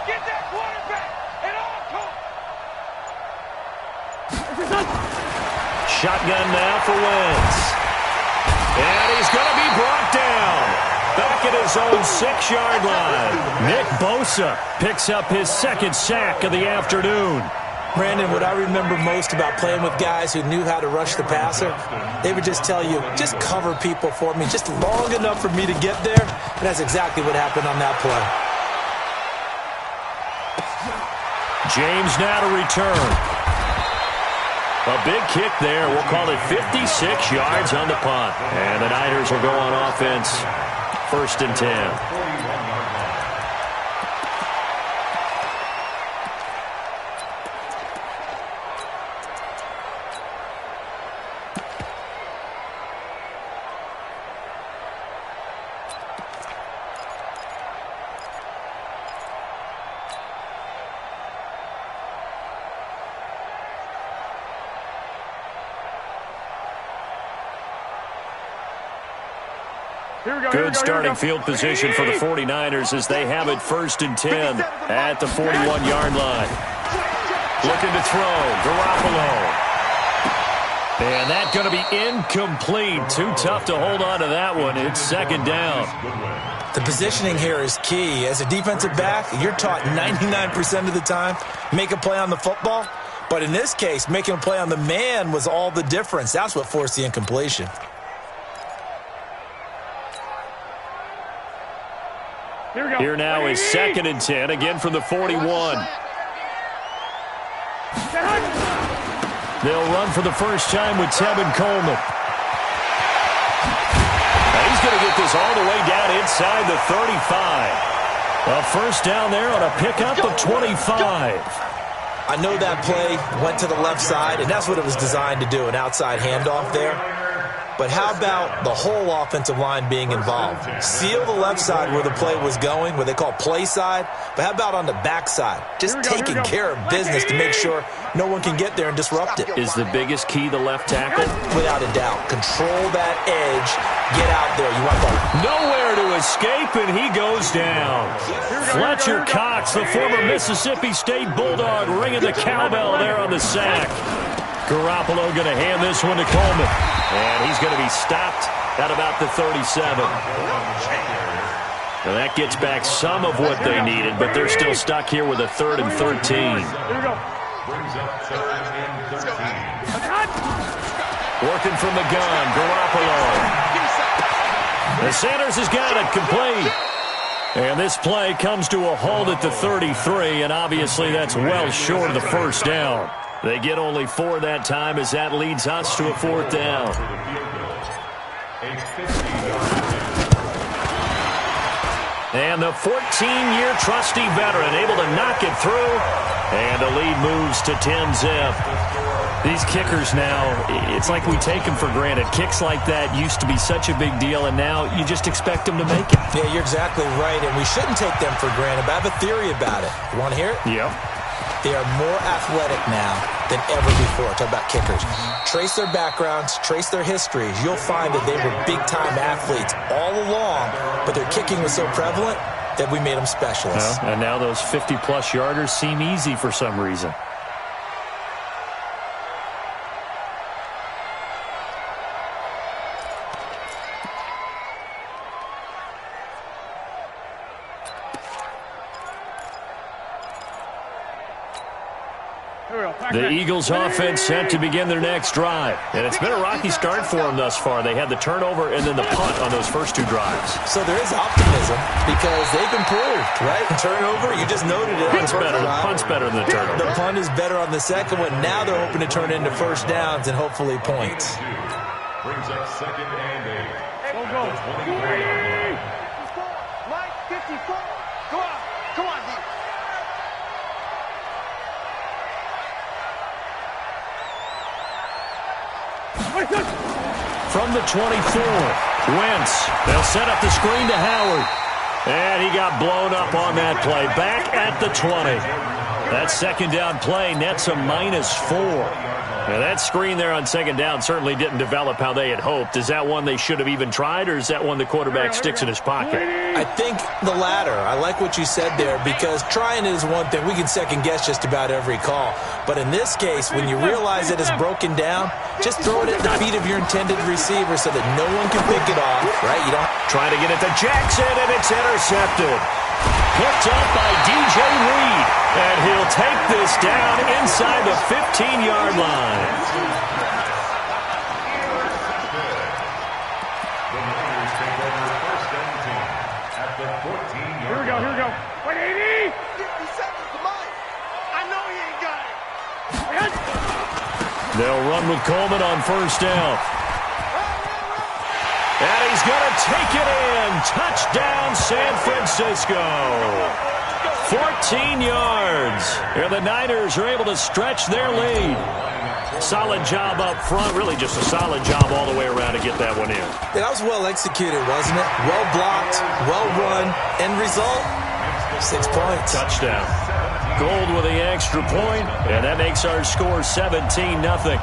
Get that quarterback at all costs. Shotgun now for Wentz. And he's going to be brought down. Back at his own 6-yard line. Nick Bosa picks up his second sack of the afternoon. Brandon, what I remember most about playing with guys who knew how to rush the passer, they would just tell you, just cover people for me, just long enough for me to get there. And that's exactly what happened on that play. James now to return. A big kick there. We'll call it 56 yards on the punt. And the Niners will go on offense. 1st and 10. Good starting field position for the 49ers as they have it 1st and 10 at the 41-yard line. Looking to throw, Garoppolo. And that's going to be incomplete. Too tough to hold on to that one. It's 2nd down. The positioning here is key. As a defensive back, you're taught 99% of the time, make a play on the football. But in this case, making a play on the man was all the difference. That's what forced the incompletion. Here now is 2nd and 10, again from the 41. They'll run for the first time with Tevin Coleman. Now he's going to get this all the way down inside the 35. A first down there on a pickup of 25. I know that play went to the left side, and that's what it was designed to do, an outside handoff there. But how about the whole offensive line being involved? Seal the left side where the play was going, what they call play side. But how about on the back side? Just taking care of business to make sure no one can get there and disrupt it. Is the biggest key the left tackle? Without a doubt. Control that edge. Get out there. You want the... Nowhere to escape, and he goes down. Fletcher Cox, the former Mississippi State Bulldog, ringing the cowbell there on the sack. Garoppolo going to hand this one to Coleman. And he's going to be stopped at about the 37. Now that gets back some of what they needed, but they're still stuck here with a 3rd and 13. Working from the gun, Garoppolo. The Sanders has got it complete. And this play comes to a halt at the 33, and obviously that's well short of the first down. They get only 4 that time as that leads us to a 4th down. And the 14-year trusty veteran able to knock it through. And the lead moves to 10-zip. These kickers now, it's like we take them for granted. Kicks like that used to be such a big deal, and now you just expect them to make it. Yeah, you're exactly right, and we shouldn't take them for granted. But I have a theory about it. You want to hear it? Yeah. They are more athletic now than ever before. Talk about kickers. Trace their backgrounds, trace their histories. You'll find that they were big-time athletes all along, but their kicking was so prevalent that we made them specialists. And now those 50-plus yarders seem easy for some reason. The Eagles offense set to begin their next drive. And it's been a rocky start for them thus far. They had the turnover and then the punt on those first 2 drives. So there is optimism because they've improved, right? Turnover, you just noted it. Punt's better than the turnover. The punt is better on the second one. Now they're hoping to turn into first downs and hopefully points. Brings up 2nd and 8. Go. Mike, 54. Go on. Come on, Mike. From the 24, Wentz. They'll set up the screen to Howard. And he got blown up on that play. Back at the 20. That 2nd down play nets a -4. Now that screen there on second down certainly didn't develop how they had hoped. Is that one they should have even tried, or is that one the quarterback sticks in his pocket? I think the latter. I like what you said there, because trying it is one thing. We can second-guess just about every call. But in this case, when you realize it is broken down, just throw it at the feet of your intended receiver so that no one can pick it off, right? You don't try to get it to Jackson, and it's intercepted. Picked up by DJ Reed, and he'll take this down inside the 15-yard line. Here we go. Wait, 80! 50 seconds to mine. I know he ain't got it. They'll run with Coleman on first down. And he's going to take it in. Touchdown, San Francisco. 14 yards. And the Niners are able to stretch their lead. Solid job up front. Really just a solid job all the way around to get that one in. That was well executed, wasn't it? Well blocked, well run. End result, 6 points. Touchdown. Gold with the extra point, and that makes our score 17-0.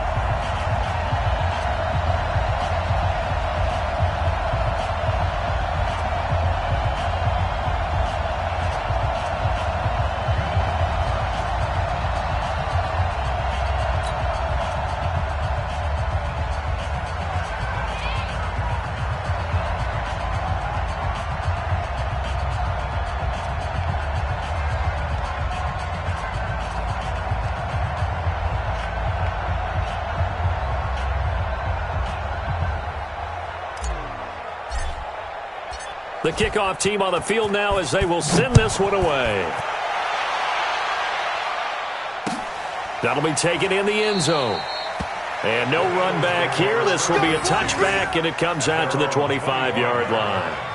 The kickoff team on the field now as they will send this one away. That'll be taken in the end zone. And no run back here. This will be a touchback, and it comes out to the 25-yard line.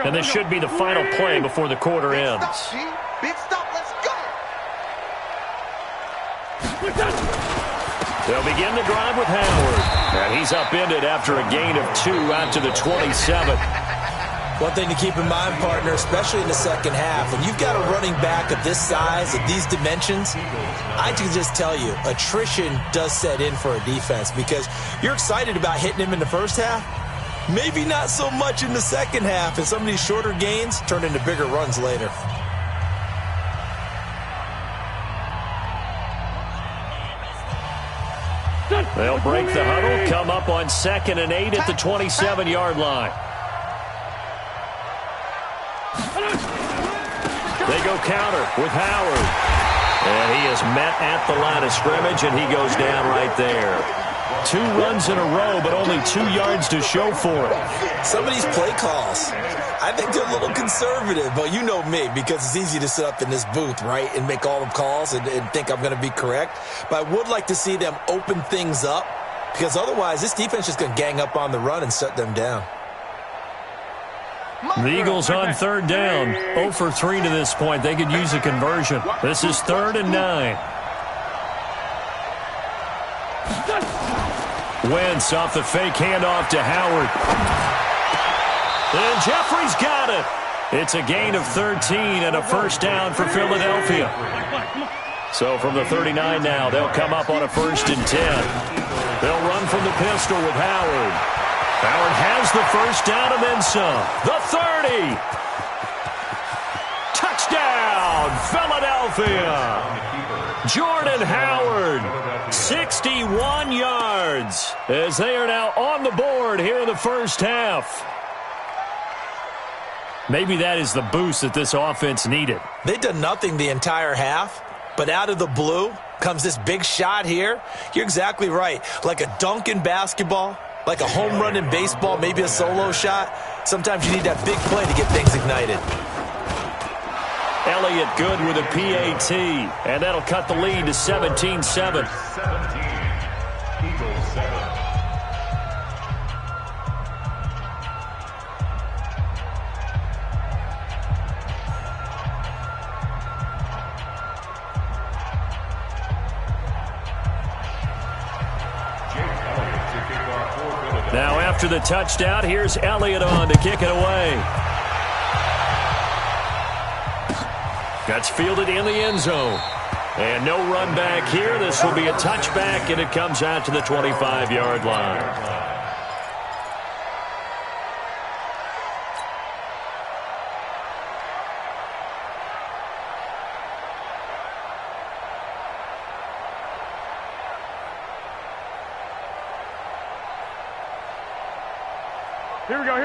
And this should be the final play before the quarter ends. Big stop, let's go. They'll begin the drive with Howard. And he's upended after a gain of 2 out to the 27. One thing to keep in mind, partner, especially in the second half, when you've got a running back of this size, of these dimensions, I can just tell you, attrition does set in for a defense, because you're excited about hitting him in the first half. Maybe not so much in the second half, and some of these shorter gains turn into bigger runs later. They'll break the huddle, come up on 2nd and 8 at the 27-yard line. They go counter with Howard. And he is met at the line of scrimmage, and he goes down right there. 2 runs in a row, but only 2 yards to show for it. Some of these play calls, I think they're a little conservative, but you know me, because it's easy to sit up in this booth, right, and make all the calls and think I'm going to be correct. But I would like to see them open things up, because otherwise this defense is going to gang up on the run and shut them down. The Eagles on 3rd down, 0 for 3 to this point. They could use a conversion. This is 3rd and 9. Wentz off the fake handoff to Howard. And Jeffrey's got it. It's a gain of 13 and a first down for Philadelphia. So from the 39 now, they'll come up on a 1st and 10. They'll run from the pistol with Howard. Howard has the first down and then some. The 30. Touchdown, Philadelphia. Jordan Howard, 61 yards, as they are now on the board here in the first half. Maybe that is the boost that this offense needed. They've done nothing the entire half, but out of the blue comes this big shot here. You're exactly right. Like a dunk in basketball, like a home run in baseball, maybe a solo shot. Sometimes you need that big play to get things ignited. Elliott good with a PAT, and that'll cut the lead to 17-7. 17, Eagles 7. after the touchdown. Here's Elliott on to kick it away. That's fielded in the end zone. And no run back here. This will be a touchback, and it comes out to the 25-yard line.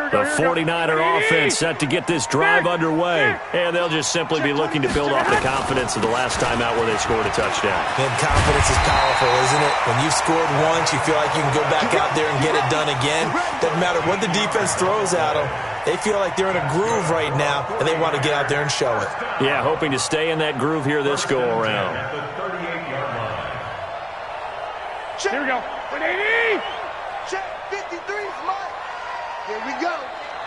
The 49er offense set to get this drive underway. And they'll just simply be looking to build off the confidence of the last time out where they scored a touchdown. And confidence is powerful, isn't it? When you've scored once, you feel like you can go back out there and get it done again. Doesn't matter what the defense throws at them. They feel like they're in a groove right now, and they want to get out there and show it. Yeah, hoping to stay in that groove here this go-around. Here we go. 180. Check. 53 is mine. Here we go.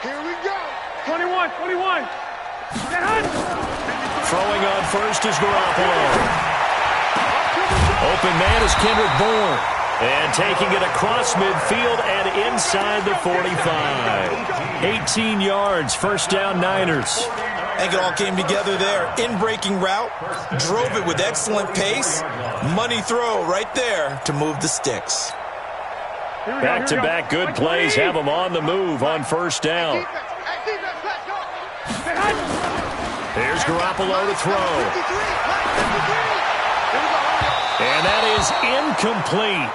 Here we go. 21. Throwing on first is Garoppolo. Open man is Kendrick Bourne. And taking it across midfield and inside the 45. 18 yards, first down Niners. I think it all came together there. In-breaking route, drove it with excellent pace. Money throw right there to move the sticks. Back-to-back good plays have them on the move on first down. Here's Garoppolo to throw. And that is incomplete.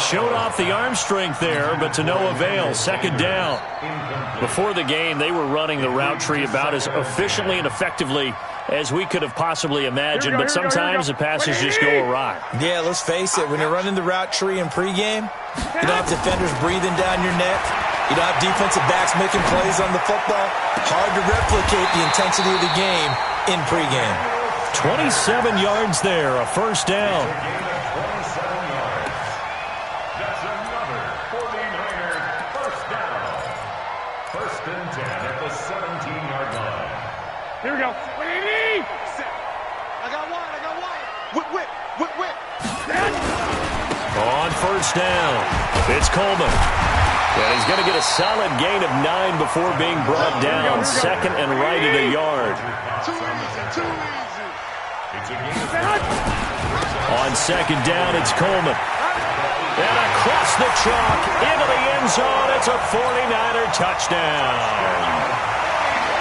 Showed off the arm strength there, but to no avail. Second down. Before the game, they were running the route tree about as efficiently and effectively as we could have possibly imagined, but sometimes the passes just go awry. Yeah, let's face it. When you're running the route tree in pregame, you don't have defenders breathing down your neck. You don't have defensive backs making plays on the football. Hard to replicate the intensity of the game in pregame. 27 yards there, a first down. That's another 49er first down. First and 10 at the 17-yard line. Here we go. 180. I got one. Whip. On first down, it's Coleman. And he's going to get a solid gain of 9 before being brought down. Second and right at a yard. Too easy. It's a gain of On second down, it's Coleman. And across the chalk, into the end zone, it's a 49er touchdown.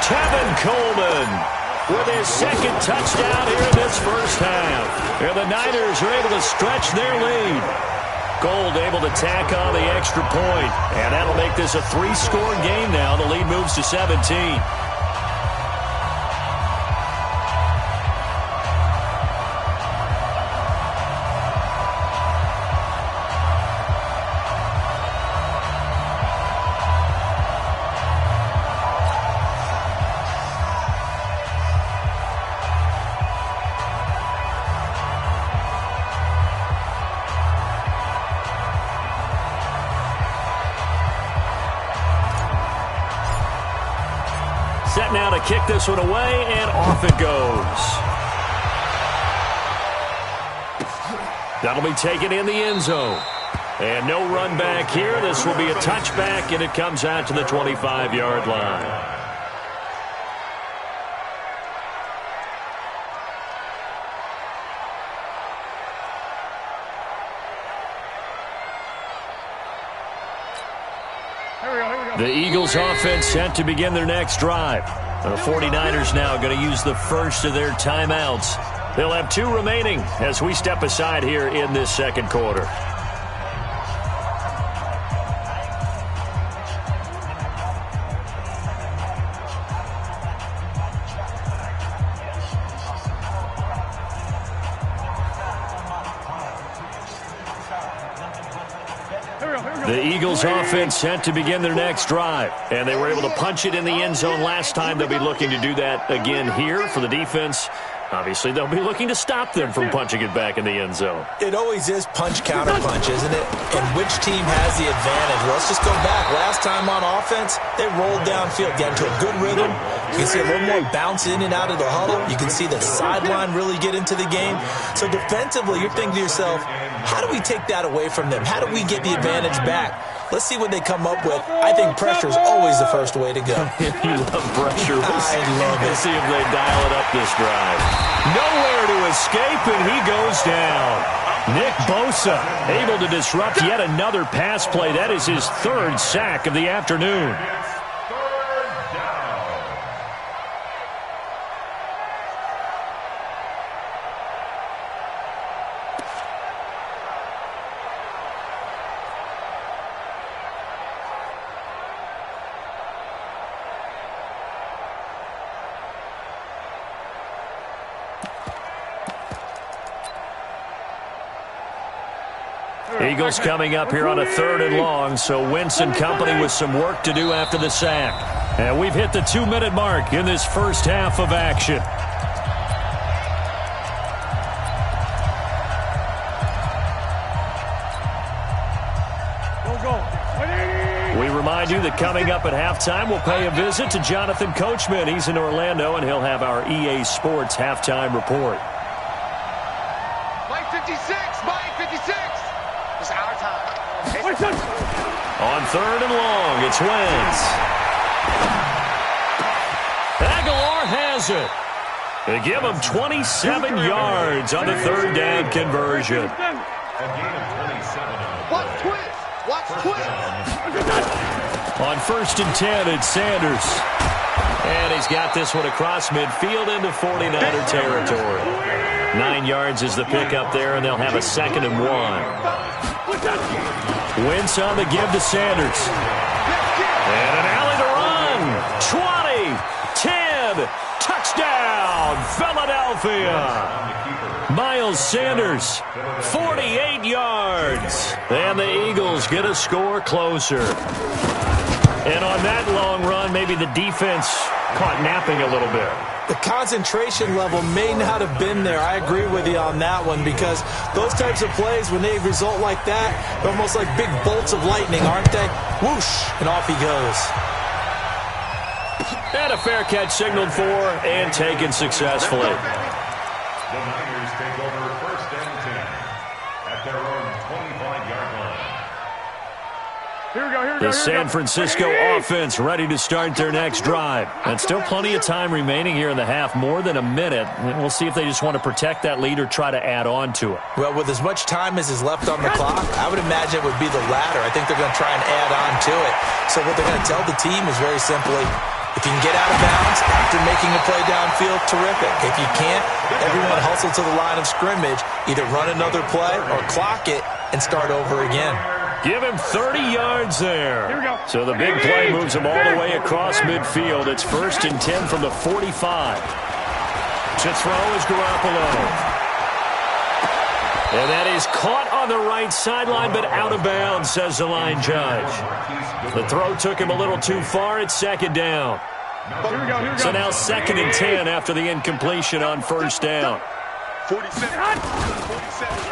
Tevin Coleman with his second touchdown here in this first half. And the Niners are able to stretch their lead. Gold able to tack on the extra point. And that'll make this a 3-score game now. The lead moves to 17. Set now to kick this one away, and off it goes. That'll be taken in the end zone. And no run back here. This will be a touchback, and it comes out to the 25-yard line. The Eagles offense set to begin their next drive. The 49ers now going to use the first of their timeouts. They'll have 2 remaining as we step aside here in this second quarter. The Eagles offense set to begin their next drive. And they were able to punch it in the end zone last time. They'll be looking to do that again here for the defense. Obviously, they'll be looking to stop them from punching it back in the end zone. It always is punch-counter-punch, isn't it? And which team has the advantage? Well, let's just go back. Last time on offense, they rolled downfield, got into a good rhythm. You can see a little more bounce in and out of the huddle. You can see the sideline really get into the game. So defensively, you're thinking to yourself, how do we take that away from them? How do we get the advantage back? Let's see what they come up with. I think pressure is always the first way to go. You love pressure. I love it. Let's see if they dial it up this drive. Nowhere to escape, and he goes down. Nick Bosa able to disrupt yet another pass play. That is his third sack of the afternoon. Eagles coming up here on a 3rd and long, so Wentz and company with some work to do after the sack. And we've hit the 2-minute mark in this first half of action. We remind you that coming up at halftime, we'll pay a visit to Jonathan Coachman. He's in Orlando, and he'll have our EA Sports halftime report. Mike 56, Mike 56. It's our time. On 3rd and long, it's Wentz. Aguilar has it. They give him 27 yards on the 3rd down conversion. A gain of 27. Watch twist. Watch twist. On 1st and 10, it's Sanders. And he's got this one across midfield into 49er territory. 9 yards is the pickup there, and they'll have a 2nd and 1. Wentz on the give to Sanders. And an alley to run. 20, 10, touchdown, Philadelphia. Miles Sanders, 48 yards. And the Eagles get a score closer. And on that long run, maybe the defense caught napping a little bit. The concentration level may not have been there. I agree with you on that one, because those types of plays, when they result like that, they're almost like big bolts of lightning, aren't they? Whoosh, and off he goes. And a fair catch signaled for and taken successfully. The Niners take over 1st and 10 at their own 25-yard line. The San Francisco offense ready to start their next drive. And still plenty of time remaining here in the half, more than a minute. And we'll see if they just want to protect that lead or try to add on to it. Well, with as much time as is left on the clock, I would imagine it would be the latter. I think they're going to try and add on to it. So what they're going to tell the team is very simply, if you can get out of bounds after making a play downfield, terrific. If you can't, everyone hustle to the line of scrimmage, either run another play or clock it and start over again. Give him 30 yards there. Here we go. So the big play moves him all the way across midfield. It's 1st and 10 from the 45. To throw is Garoppolo. And that is caught on the right sideline, but out of bounds, says the line judge. The throw took him a little too far. It's 2nd down. Here we go. So now 2nd and 10 after the incompletion on 1st down. 47.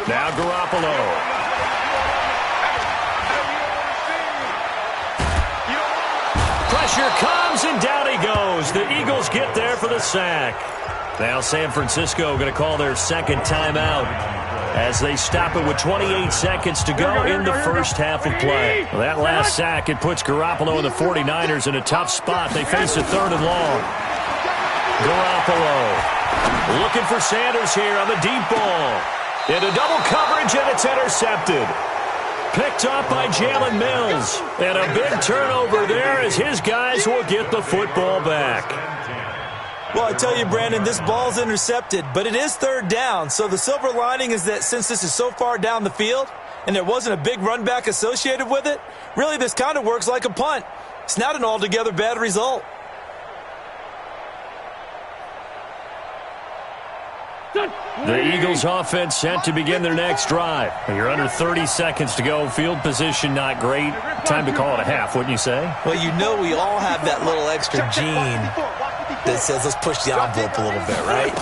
Now Garoppolo. Pressure comes, and down he goes. The Eagles get there for the sack. Now San Francisco going to call their 2nd timeout as they stop it with 28 seconds to go in the first half of play. Well, that last sack, it puts Garoppolo and the 49ers in a tough spot. They face a 3rd and long. Garoppolo looking for Sanders here on the deep ball. Into double coverage, and it's intercepted. Picked up by Jalen Mills. And a big turnover there as his guys will get the football back. Well, I tell you, Brandon, this ball's intercepted, but it is 3rd down. So the silver lining is that since this is so far down the field and there wasn't a big run back associated with it, really this kind of works like a punt. It's not an altogether bad result. The Eagles offense set to begin their next drive. You're under 30 seconds to go. Field position not great. Time to call it a half, wouldn't you say? Well, you know we all have that little extra gene that says let's push the envelope a little bit, right?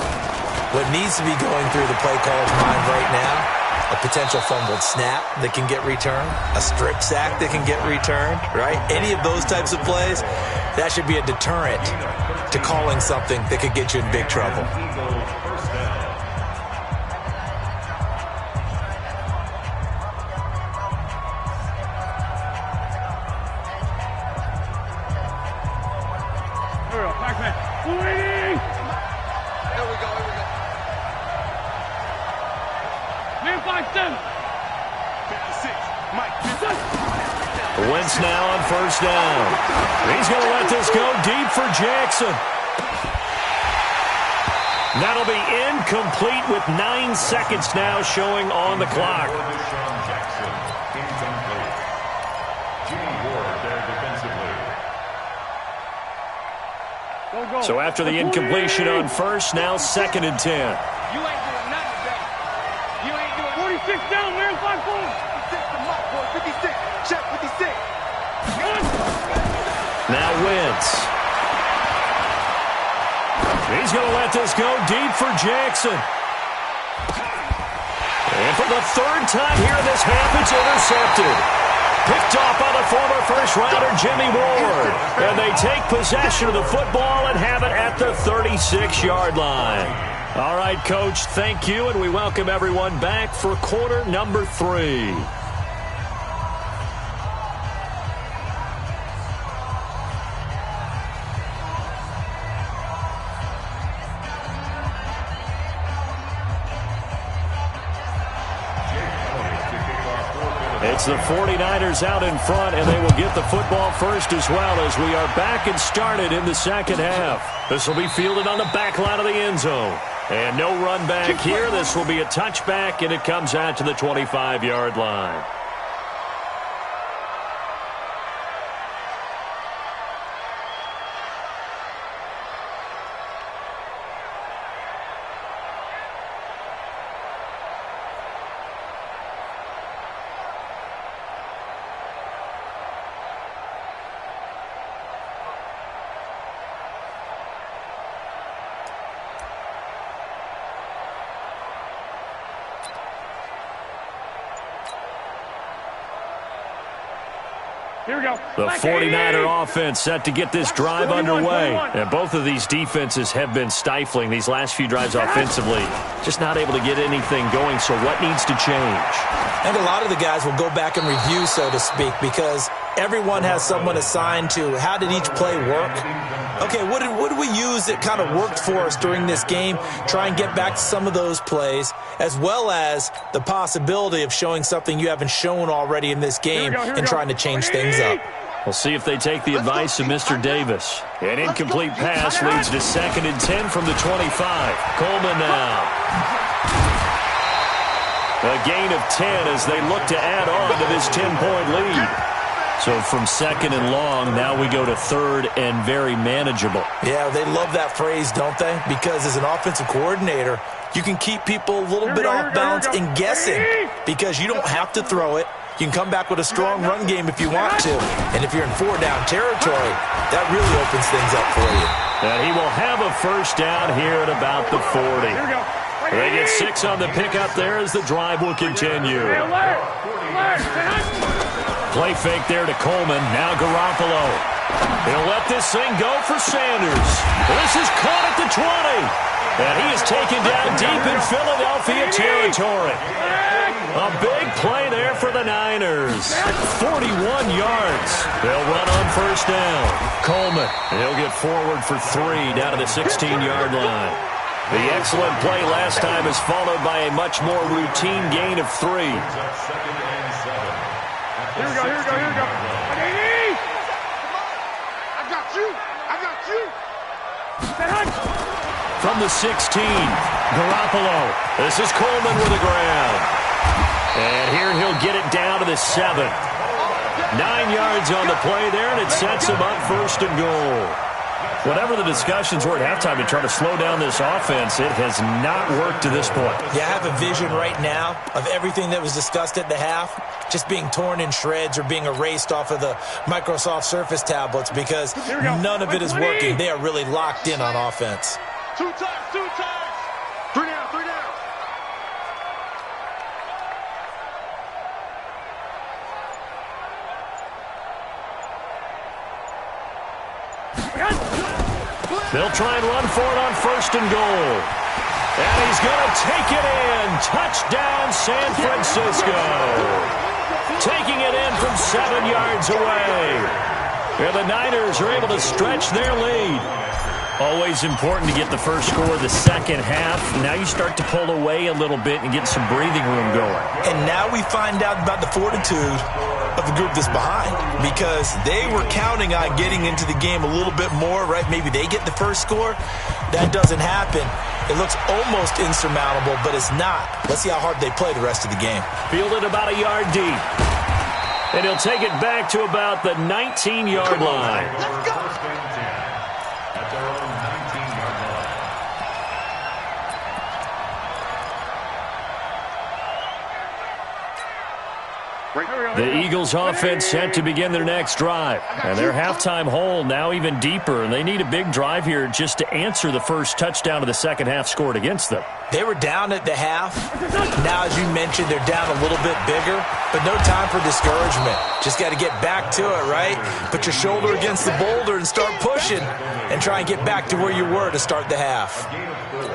What needs to be going through the play caller's mind right now, a potential fumbled snap that can get returned, a strip sack that can get returned, right? Any of those types of plays, that should be a deterrent to calling something that could get you in big trouble. Here we go. Back man. 280. Here we go. Man 5-7. 56. Mike. Wentz now on first down. He's going to let this go deep for Jackson. That'll be incomplete with 9 seconds now showing on the clock. So after the incompletion on first, now 2nd and 10. You ain't doing nothing today. You ain't doing 46 down, man. 5-4. 56 to Mike, boy. 56. Check 56. Now Wentz. He's going to let this go deep for Jackson. And for the 3rd time here in this half, it's intercepted. Picked off by the former first-rounder Jimmy Ward. And they take possession of the football and have it at the 36-yard line. All right, Coach, thank you, and we welcome everyone back for quarter number 3. It's the 49ers out in front, and they will get the football first as well as we are back and started in the second half. This will be fielded on the back line of the end zone. And no run back here. This will be a touchback, and it comes out to the 25-yard line. Here we go. The 49er offense set to get this drive underway. And both of these defenses have been stifling these last few drives offensively. Just not able to get anything going, so what needs to change? And a lot of the guys will go back and review, so to speak, because everyone has someone assigned to how did each play work. Okay, what did we use that kind of worked for us during this game? Try and get back to some of those plays, as well as the possibility of showing something you haven't shown already in this game and trying to change things up. We'll see if they take the advice of Mr. Davis. An incomplete pass leads to 2nd and 10 from the 25. Coleman now. A gain of 10 as they look to add on to this 10-point lead. So from 2nd and long, now we go to 3rd and very manageable. Yeah, they love that phrase, don't they? Because as an offensive coordinator, you can keep people a little bit off balance and guessing because you don't have to throw it. You can come back with a strong run game if you want to. And if you're in 4-down territory, that really opens things up for you. And he will have a first down here at about the 40. They get 6 on the pickup there as the drive will continue. Play fake there to Coleman. Now Garoppolo. He'll let this thing go for Sanders. This is caught at the 20. And he is taken down deep in Philadelphia territory. A big play there for the Niners. 41 yards. They'll run on first down. Coleman. He'll get forward for 3 down to the 16-yard line. The excellent play last time is followed by a much more routine gain of 3. Here we go. I got you. From the 16, Garoppolo. This is Coleman with the ground. And here he'll get it down to the 7. 9 yards on the play there, and it sets him up 1st and goal. Whatever the discussions were at halftime to try to slow down this offense, it has not worked to this point. Yeah, I have a vision right now of everything that was discussed at the half just being torn in shreds or being erased off of the Microsoft Surface tablets because none of it is working. They are really locked in on offense. 2 times. 3 down. They'll try and run for it on 1st and goal. And he's going to take it in. Touchdown, San Francisco. Taking it in from 7 yards away. And the Niners are able to stretch their lead. Always important to get the first score of the second half. Now you start to pull away a little bit and get some breathing room going. And now we find out about the fortitude of the group that's behind, because they were counting on getting into the game a little bit more, right? Maybe they get the first score. That doesn't happen. It looks almost insurmountable, but it's not. Let's see how hard they play the rest of the game. Fielded about a yard deep. And he'll take it back to about the 19-yard line. Let's go. First and 10 at their own 19-yard line. The Eagles offense set to begin their next drive. And their halftime hole now even deeper. And they need a big drive here just to answer the first touchdown of the second half scored against them. They were down at the half. Now, as you mentioned, they're down a little bit bigger, but no time for discouragement. Just got to get back to it, right? Put your shoulder against the boulder and start pushing and try and get back to where you were to start the half.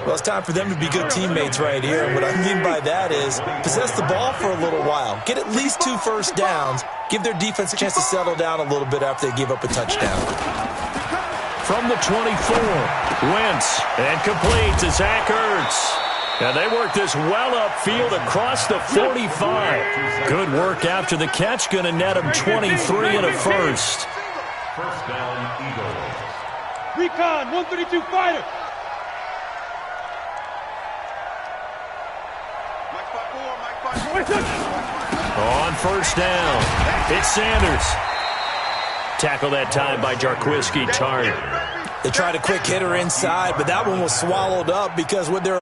Well, it's time for them to be good teammates right here. And what I mean by that is possess the ball for a little while. Get at least 2 first downs. Give their defense a chance to settle down a little bit after they give up a touchdown. From the 24, Wentz, and complete to Zach Ertz. And they work this well upfield across the 45. Good work after the catch. Going to net him 23 and a first. First down, Eagles. Recon, 132 fighter. Mike 5-4. On first down, it's Sanders. Tackle that time by Jarquiski Tartt. They tried a quick hitter inside, but that one was swallowed up because with their